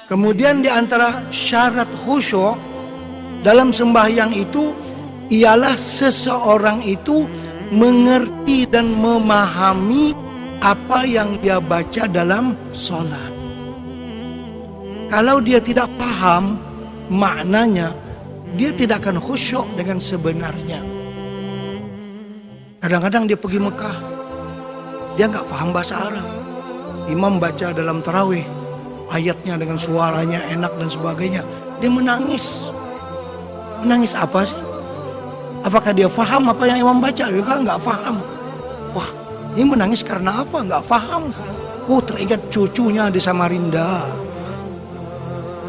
Kemudian di antara syarat khusyuk dalam sembahyang itu ialah seseorang itu mengerti dan memahami apa yang dia baca dalam sholat. Kalau dia tidak paham maknanya, dia tidak akan khusyuk dengan sebenarnya. Kadang-kadang dia pergi Mekah, dia nggak paham bahasa Arab. Imam baca dalam tarawih, ayatnya dengan suaranya enak dan sebagainya, dia menangis. Menangis apa sih? Apakah dia faham apa yang imam baca? Dia kan nggak faham. Wah, ini menangis karena apa? Nggak faham. Oh, teringat cucunya di Samarinda.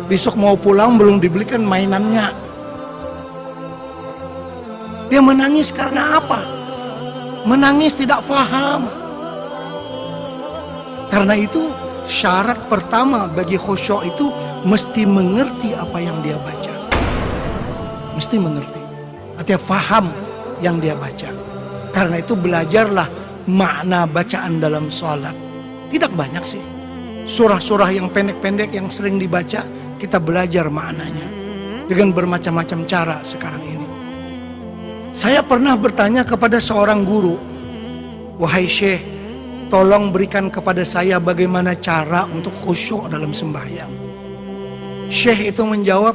Besok mau pulang belum dibelikan mainannya. Dia menangis karena apa? Menangis tidak faham. Karena itu syarat pertama bagi khusyuk itu mesti mengerti apa yang dia baca. Mesti mengerti. Artinya faham yang dia baca. Karena itu belajarlah makna bacaan dalam sholat. Tidak banyak sih. Surah-surah yang pendek-pendek yang sering dibaca, kita belajar maknanya. Dengan bermacam-macam cara sekarang ini. Saya pernah bertanya kepada seorang guru, "Wahai Syekh, tolong berikan kepada saya bagaimana cara untuk khusyuk dalam sembahyang." Syekh itu menjawab,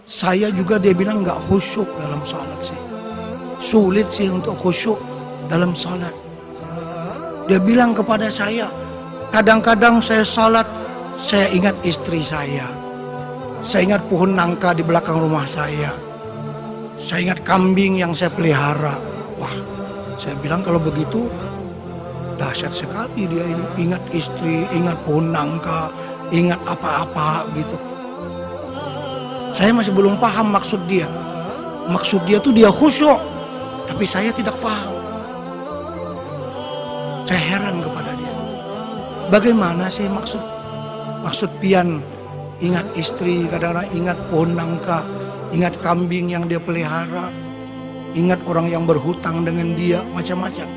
"Saya juga," dia bilang, "nggak khusyuk dalam sholat sih. Sulit sih untuk khusyuk dalam sholat." Dia bilang kepada saya, "Kadang-kadang saya sholat, saya ingat istri saya. Saya ingat pohon nangka di belakang rumah saya. Saya ingat kambing yang saya pelihara." Wah, saya bilang kalau begitu dahsyat sekali dia ini. Ingat istri, ingat pohon nangka, ingat apa-apa gitu. Saya masih belum paham maksud dia. Maksud dia tuh dia khusyuk, tapi saya tidak paham. Saya heran kepada dia. Bagaimana sih maksud pian ingat istri, kadang-kadang ingat pohon nangka, ingat kambing yang dia pelihara, ingat orang yang berhutang dengan dia, macam-macam.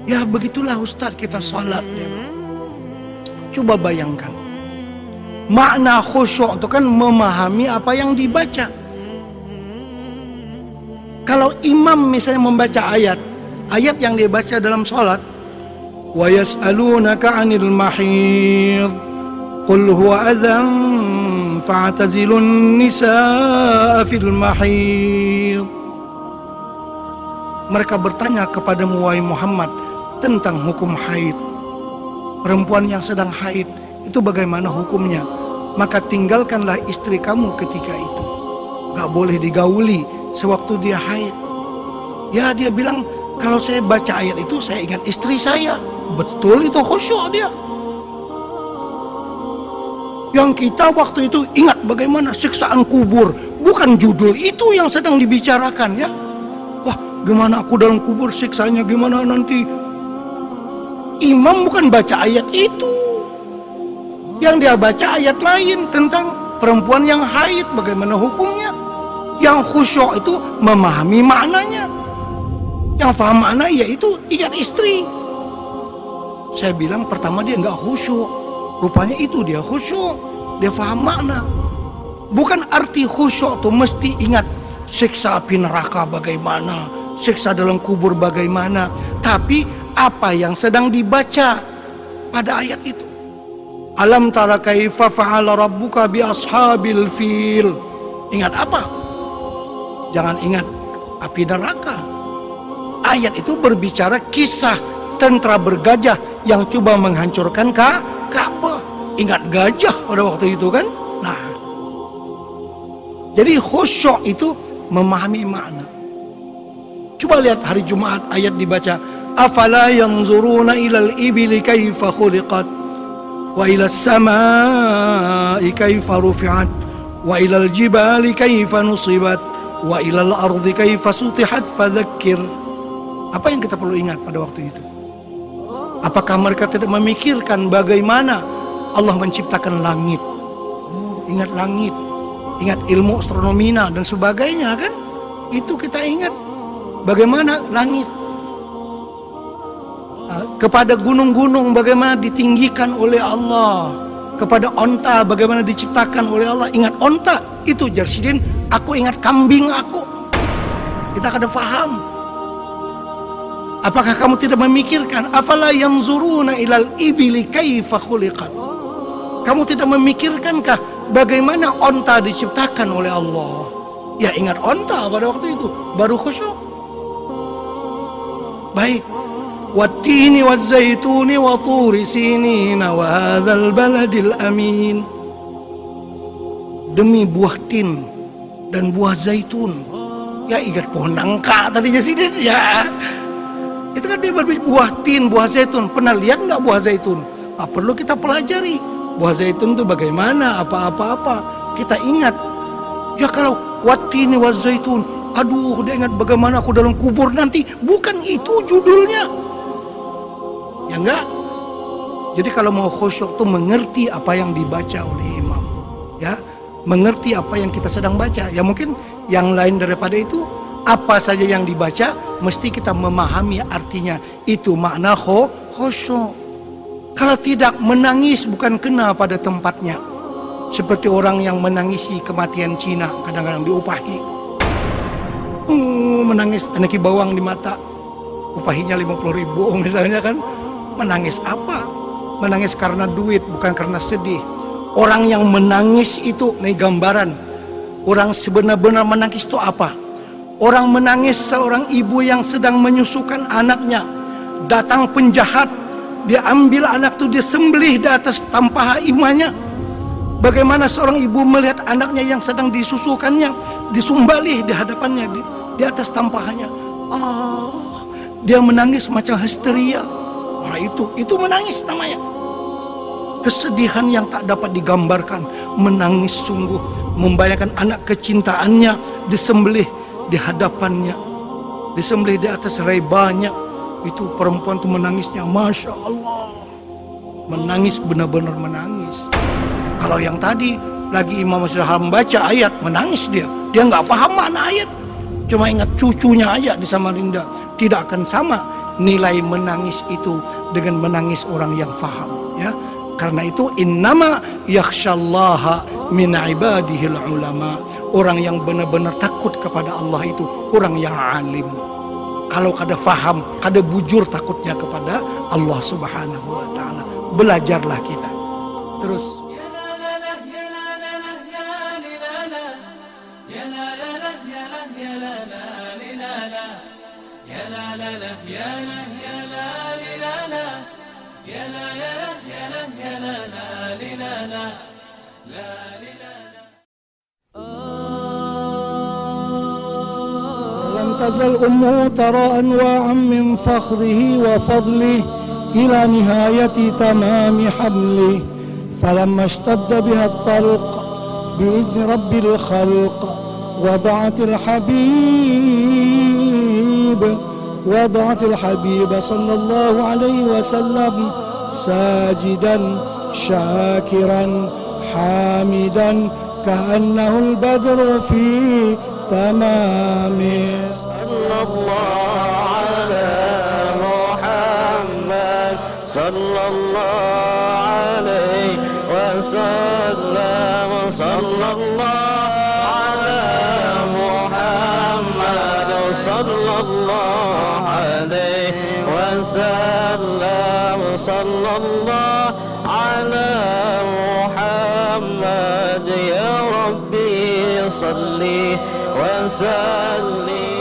Ya begitulah Ustadz kita sholat. Coba bayangkan. Makna khusyuk itu kan memahami apa yang dibaca. Kalau imam misalnya membaca ayat yang dia baca dalam sholat, wa yas'alunaka 'anil mahid qul huwa adzan fa'tazilun nisaa fil mahid. Mereka bertanya kepadamu wahai Muhammad tentang hukum haid. Perempuan yang sedang haid itu bagaimana hukumnya? Maka tinggalkanlah istri kamu ketika itu. Gak boleh digauli sewaktu dia haid. Ya dia bilang, kalau saya baca ayat itu saya ingat istri saya. Betul itu khusyuk dia. Yang kita waktu itu ingat bagaimana siksaan kubur. Bukan judul itu yang sedang dibicarakan ya. Wah, gimana aku dalam kubur siksanya, gimana nanti. Imam bukan baca ayat itu. Yang dia baca ayat lain tentang perempuan yang haid, bagaimana hukumnya. Yang khusyuk itu memahami maknanya. Yang paham makna yaitu ingat istri. Saya bilang pertama dia nggak khusyuk. Rupanya itu dia khusyuk. Dia paham makna. Bukan arti khusyuk tuh mesti ingat siksa api neraka bagaimana, siksa dalam kubur bagaimana. Tapi apa yang sedang dibaca pada ayat itu. Alam tara kaifa fa'ala rabbuka bi ashabil fil. Ingat apa? Jangan ingat api neraka. Ayat itu berbicara kisah tentara bergajah yang coba menghancurkan Ka'bah. Ingat gajah pada waktu itu kan? Nah, jadi khusyuk itu memahami makna. Coba lihat hari Jumat ayat dibaca Afala yanzuruna ilal ibili kaifa khuliqat wa ilal samai kaifa rufi'at wa ilal jibali kaifa nusibat wa ilal ardi kaifa sutihat fadzakkir. Apa yang kita perlu ingat pada waktu itu? Apakah mereka tidak memikirkan bagaimana Allah menciptakan langit? Ingat langit, ingat ilmu astronomina dan sebagainya kan? Itu kita ingat bagaimana langit. Kepada gunung-gunung bagaimana ditinggikan oleh Allah. Kepada onta bagaimana diciptakan oleh Allah. Ingat onta, itu Jarsidin, aku ingat kambing aku. Kita kada faham. Apakah kamu tidak memikirkan? Afala yanzuruna ilal ibili kaifa khuliqat. Kamu tidak memikirkankah bagaimana onta diciptakan oleh Allah? Ya ingat onta pada waktu itu, baru khusyuk. Baik. Wattini wazzaituni wa turi sinina wa hadzal baladil amin. Demi buah tin dan buah zaitun. Ya ingat pohon nangka tadinya sini ya. Itu kan dia berbicara buah tin, buah zaitun. Pernah lihat nggak buah zaitun? Perlu kita pelajari. Buah zaitun itu bagaimana, apa-apa. Kita ingat. Ya kalau wattini waz zaitun, aduh dia ingat bagaimana aku dalam kubur nanti. Bukan itu judulnya. Ya enggak? Jadi kalau mau khusyuk tuh mengerti apa yang dibaca oleh imam. Ya, mengerti apa yang kita sedang baca. Ya mungkin yang lain daripada itu, apa saja yang dibaca mesti kita memahami artinya. Itu makna khusyuk. Kalau tidak, menangis bukan kena pada tempatnya. Seperti orang yang menangisi kematian Cina, kadang-kadang diupahi. Menangis, aneki bawang di mata. Upahinya 50.000 misalnya kan. Menangis apa? Menangis karena duit, bukan karena sedih. Orang yang menangis itu, nih gambaran. Orang sebenar-benar menangis itu apa? Orang menangis seorang ibu yang sedang menyusukan anaknya. Datang penjahat, dia ambil anak itu, dia sembelih di atas tampah imannya. Bagaimana seorang ibu melihat anaknya yang sedang disusukannya, disumbalih di hadapannya, di atas tampahannya. Dia menangis macam histeria. Nah itu menangis namanya. Kesedihan yang tak dapat digambarkan. Menangis sungguh. Membayangkan anak kecintaannya disembelih di hadapannya, disembelih di atas rebanya. Itu perempuan itu menangisnya, Masya Allah. Menangis, benar-benar menangis. Kalau yang tadi lagi Imam Masjidil Haram membaca ayat, menangis dia nggak paham makna ayat, cuma ingat cucunya aja di Samarinda. Tidak akan sama nilai menangis itu dengan menangis orang yang faham, ya. Karena itu innama yakhsyallaha min ibadihil ulama. Orang yang benar-benar takut kepada Allah itu orang yang alim. Kalau kada faham, kada bujur takutnya kepada Allah Subhanahu wa taala. Belajarlah kita. Terus ولم تزل أمه ترى أنواعا من فخره وفضله إلى نهاية تمام حمله فلما اشتد بها الطلق بإذن رب الخلق وضعت الحبيب صلى الله عليه وسلم ساجدا شاكرا حامدا كأنه البدر في تمامه. صلى الله على محمد صلى الله عليه وسلم صلى الله على محمد صلى الله عليه وسلم صلى الله على محمد يا ربي صلي وسلم